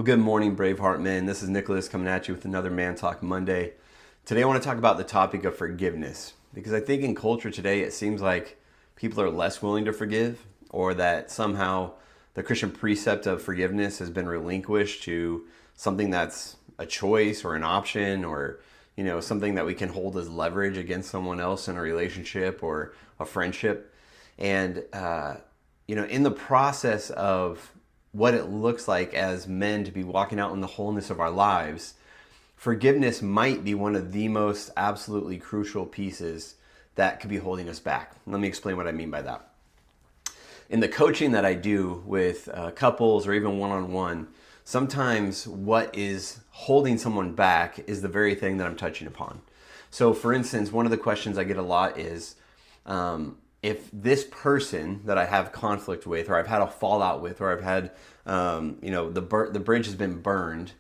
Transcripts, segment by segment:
Well, good morning, Braveheart Men. This is Nicholas coming at you with another Man Talk Monday. Today I want to talk about the topic of forgiveness because I think in culture today it seems like people are less willing to forgive, or that somehow the Christian precept of forgiveness has been relinquished to something that's a choice or an option, or something that we can hold as leverage against someone else in a relationship or a friendship. And in the process of what it looks like as men to be walking out in the wholeness of our lives, forgiveness might be one of the most absolutely crucial pieces that could be holding us back. Let me explain what I mean by that. In the coaching that I do with couples or even one-on-one, sometimes what is holding someone back is the very thing that I'm touching upon. So for instance, one of the questions I get a lot is, if this person that I have conflict with, or I've had a fallout with, or I've had, the bridge has been burned,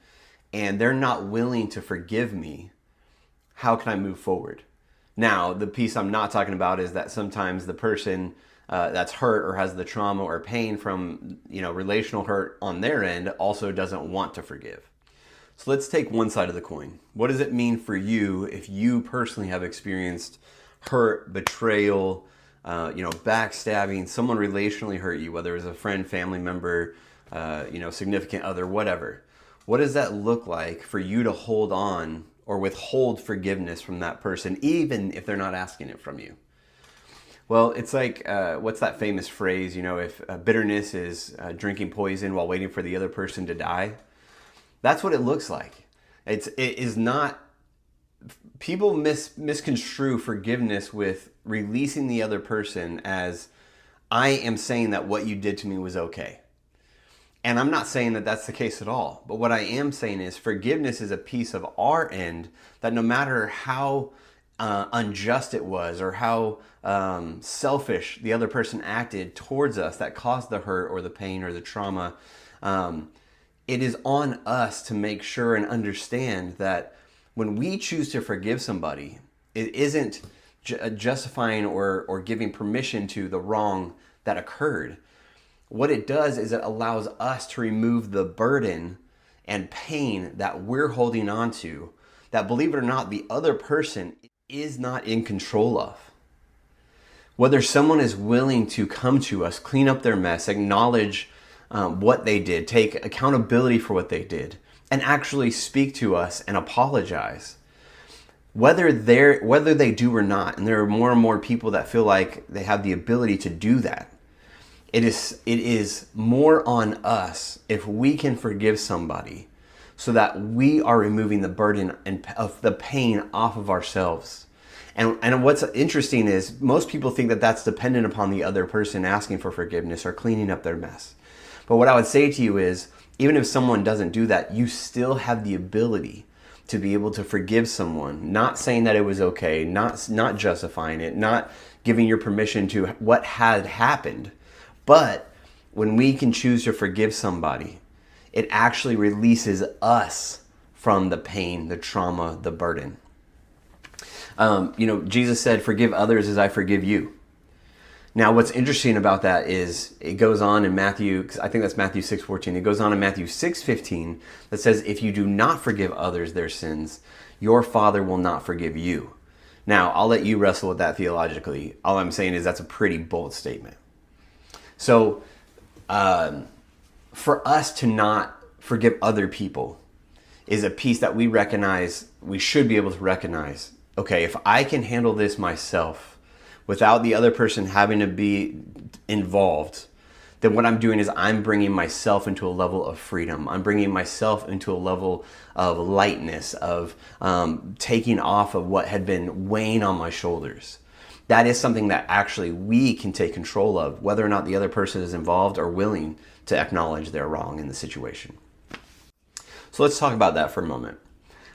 and they're not willing to forgive me, how can I move forward? Now, the piece I'm not talking about is that sometimes the person that's hurt or has the trauma or pain from, relational hurt on their end also doesn't want to forgive. So let's take one side of the coin. What does it mean for you if you personally have experienced hurt, betrayal, backstabbing, someone relationally hurt you, whether it was a friend, family member, significant other, whatever. What does that look like for you to hold on or withhold forgiveness from that person, even if they're not asking it from you? Well, it's like, what's that famous phrase, if bitterness is drinking poison while waiting for the other person to die? That's what it looks like. It is not. People misconstrue forgiveness with releasing the other person as, I am saying that what you did to me was okay. And I'm not saying that that's the case at all. But what I am saying is forgiveness is a piece of our end that no matter how unjust it was, or how selfish the other person acted towards us that caused the hurt or the pain or the trauma, it is on us to make sure and understand that when we choose to forgive somebody, it isn't justifying or giving permission to the wrong that occurred. What it does is it allows us to remove the burden and pain that we're holding on to, that, believe it or not, the other person is not in control of. Whether someone is willing to come to us, clean up their mess, acknowledge what they did, take accountability for what they did, and actually speak to us and apologize. Whether they do or not, and there are more and more people that feel like they have the ability to do that, it is more on us if we can forgive somebody, so that we are removing the burden of the pain off of ourselves. And what's interesting is most people think that that's dependent upon the other person asking for forgiveness or cleaning up their mess. But what I would say to you is, even if someone doesn't do that, you still have the ability to be able to forgive someone, not saying that it was okay, not justifying it, not giving your permission to what had happened. But when we can choose to forgive somebody, it actually releases us from the pain, the trauma, the burden. Jesus said, "Forgive others as I forgive you." Now, what's interesting about that is it goes on in Matthew, I think that's Matthew 6:14. It goes on in Matthew 6:15 that says, "If you do not forgive others their sins, your Father will not forgive you." Now, I'll let you wrestle with that theologically. All I'm saying is that's a pretty bold statement. So, for us to not forgive other people is a piece that we recognize, we should be able to recognize. Okay, if I can handle this myself, without the other person having to be involved, then what I'm doing is I'm bringing myself into a level of freedom. I'm bringing myself into a level of lightness, of taking off of what had been weighing on my shoulders. That is something that actually we can take control of, whether or not the other person is involved or willing to acknowledge they're wrong in the situation. So let's talk about that for a moment.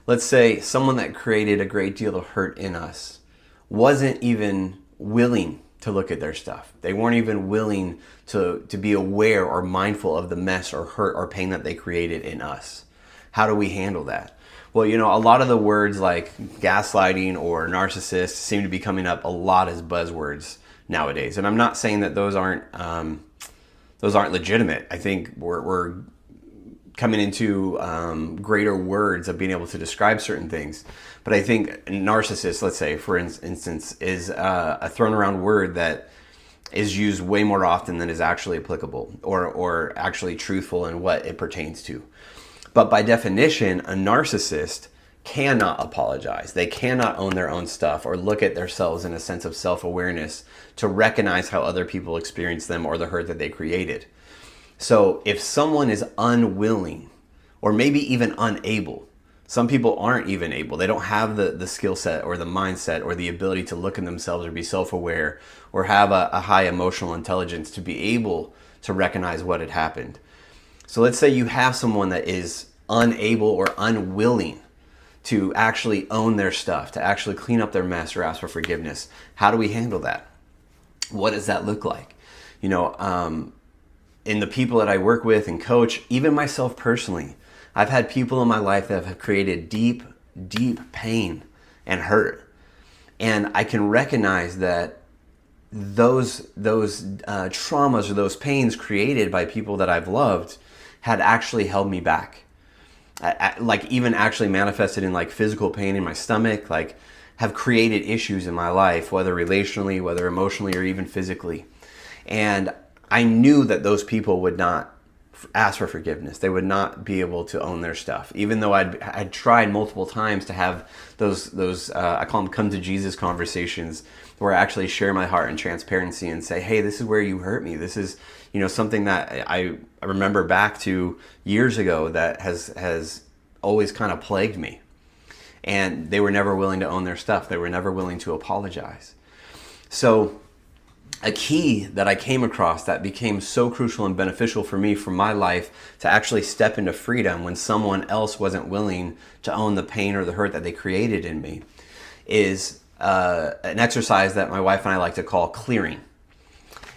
Let's say someone that created a great deal of hurt in us wasn't even willing to look at their stuff. They weren't even willing to be aware or mindful of the mess or hurt or pain that they created in us. How do we handle that? Well, a lot of the words like gaslighting or narcissist seem to be coming up a lot as buzzwords nowadays. And I'm not saying that those aren't legitimate. I think we're coming into greater words of being able to describe certain things. But I think narcissist, let's say, for instance, is a thrown around word that is used way more often than is actually applicable or actually truthful in what it pertains to. But by definition, a narcissist cannot apologize. They cannot own their own stuff or look at themselves in a sense of self-awareness to recognize how other people experience them or the hurt that they created. So if someone is unwilling or maybe even unable, some people aren't even able, they don't have the skill set or the mindset or the ability to look at themselves or be self-aware or have a high emotional intelligence to be able to recognize what had happened. So let's say you have someone that is unable or unwilling to actually own their stuff, to actually clean up their mess or ask for forgiveness. How do we handle that? What does that look like? You know, in the people that I work with and coach, even myself personally, I've had people in my life that have created deep, deep pain and hurt. And I can recognize that those traumas or those pains created by people that I've loved had actually held me back. Like even actually manifested in like physical pain in my stomach, like have created issues in my life, whether relationally, whether emotionally, or even physically. And I knew that those people would not ask for forgiveness. They would not be able to own their stuff. Even though I'd tried multiple times to have those I call them come to Jesus conversations where I actually share my heart in transparency and say, hey, this is where you hurt me. This is, you know, something that I remember back to years ago that has always kind of plagued me. And they were never willing to own their stuff. They were never willing to apologize. So a key that I came across that became so crucial and beneficial for me for my life to actually step into freedom when someone else wasn't willing to own the pain or the hurt that they created in me is an exercise that my wife and I like to call clearing.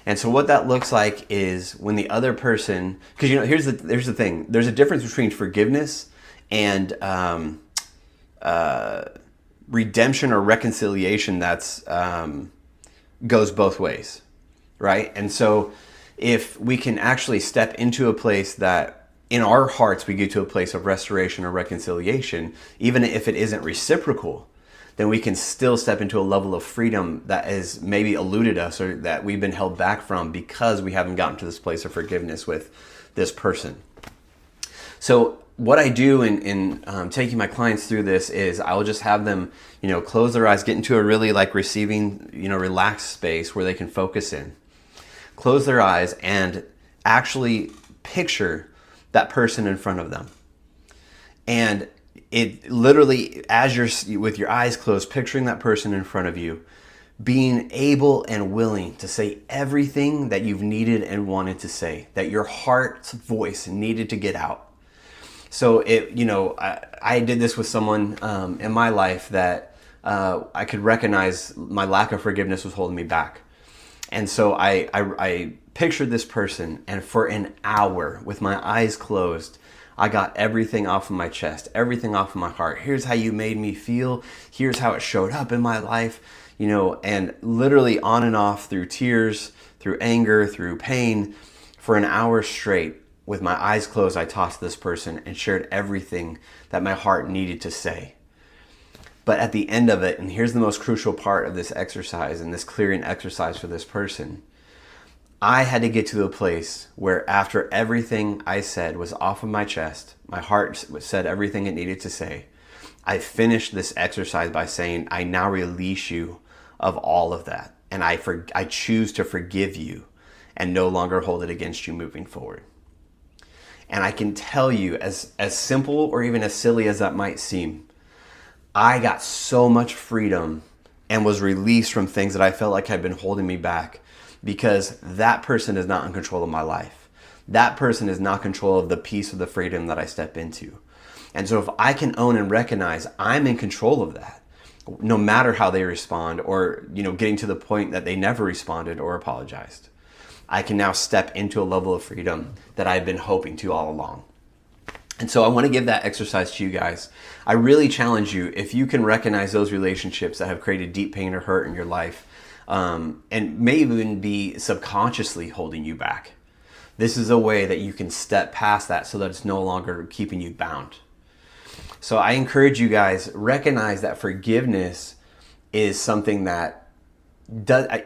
And so what that looks like is when the other person, because you know, here's the thing. There's a difference between forgiveness and redemption or reconciliation that's goes both ways, right? And so if we can actually step into a place that in our hearts we get to a place of restoration or reconciliation, even if it isn't reciprocal, then we can still step into a level of freedom that has maybe eluded us or that we've been held back from because we haven't gotten to this place of forgiveness with this person. So what I do in taking my clients through this is I will just have them, you know, close their eyes, get into a really like receiving, you know, relaxed space where they can focus in. Close their eyes and actually picture that person in front of them. And it literally, as you're with your eyes closed, picturing that person in front of you, being able and willing to say everything that you've needed and wanted to say, that your heart's voice needed to get out. So I did this with someone in my life that I could recognize my lack of forgiveness was holding me back. And so I pictured this person, and for an hour with my eyes closed, I got everything off of my chest, everything off of my heart. Here's how you made me feel. Here's how it showed up in my life, you know, and literally on and off through tears, through anger, through pain, for an hour straight. With my eyes closed, I tossed this person and shared everything that my heart needed to say. But at the end of it, and here's the most crucial part of this exercise and this clearing exercise for this person, I had to get to a place where after everything I said was off of my chest, my heart said everything it needed to say, I finished this exercise by saying, I now release you of all of that. And I choose to forgive you and no longer hold it against you moving forward. And I can tell you, as simple or even as silly as that might seem, I got so much freedom and was released from things that I felt like had been holding me back because that person is not in control of my life. That person is not in control of the peace of the freedom that I step into. And so if I can own and recognize I'm in control of that, no matter how they respond or, you know, getting to the point that they never responded or apologized, I can now step into a level of freedom that I've been hoping to all along. And so I want to give that exercise to you guys. I really challenge you, if you can recognize those relationships that have created deep pain or hurt in your life, and may even be subconsciously holding you back, This is a way that you can step past that so that it's no longer keeping you bound. So I encourage you guys, recognize that forgiveness is something that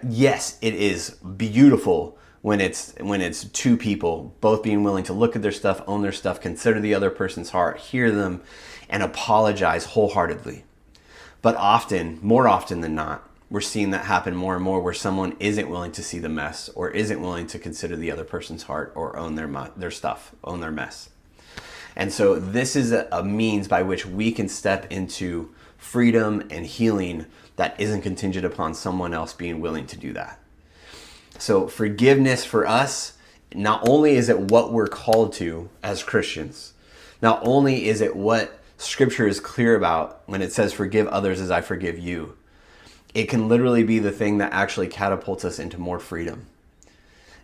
yes, it is beautiful when it's two people both being willing to look at their stuff, own their stuff, consider the other person's heart, hear them, and apologize wholeheartedly. But often, more often than not, we're seeing that happen more and more where someone isn't willing to see the mess or isn't willing to consider the other person's heart or own their stuff, own their mess. And so this is a means by which we can step into freedom and healing that isn't contingent upon someone else being willing to do that. So forgiveness for us, not only is it what we're called to as Christians, not only is it what Scripture is clear about when it says forgive others as I forgive you, it can literally be the thing that actually catapults us into more freedom.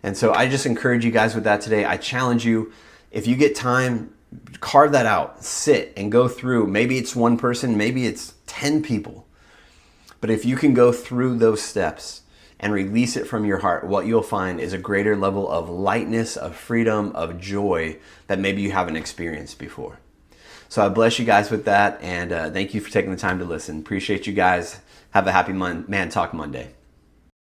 And so I just encourage you guys with that today. I challenge you, if you get time, carve that out, sit and go through. Maybe it's one person, maybe it's 10 people. But if you can go through those steps and release it from your heart, what you'll find is a greater level of lightness, of freedom, of joy that maybe you haven't experienced before. So I bless you guys with that, and thank you for taking the time to listen. Appreciate you guys. Have a happy Man Talk Monday.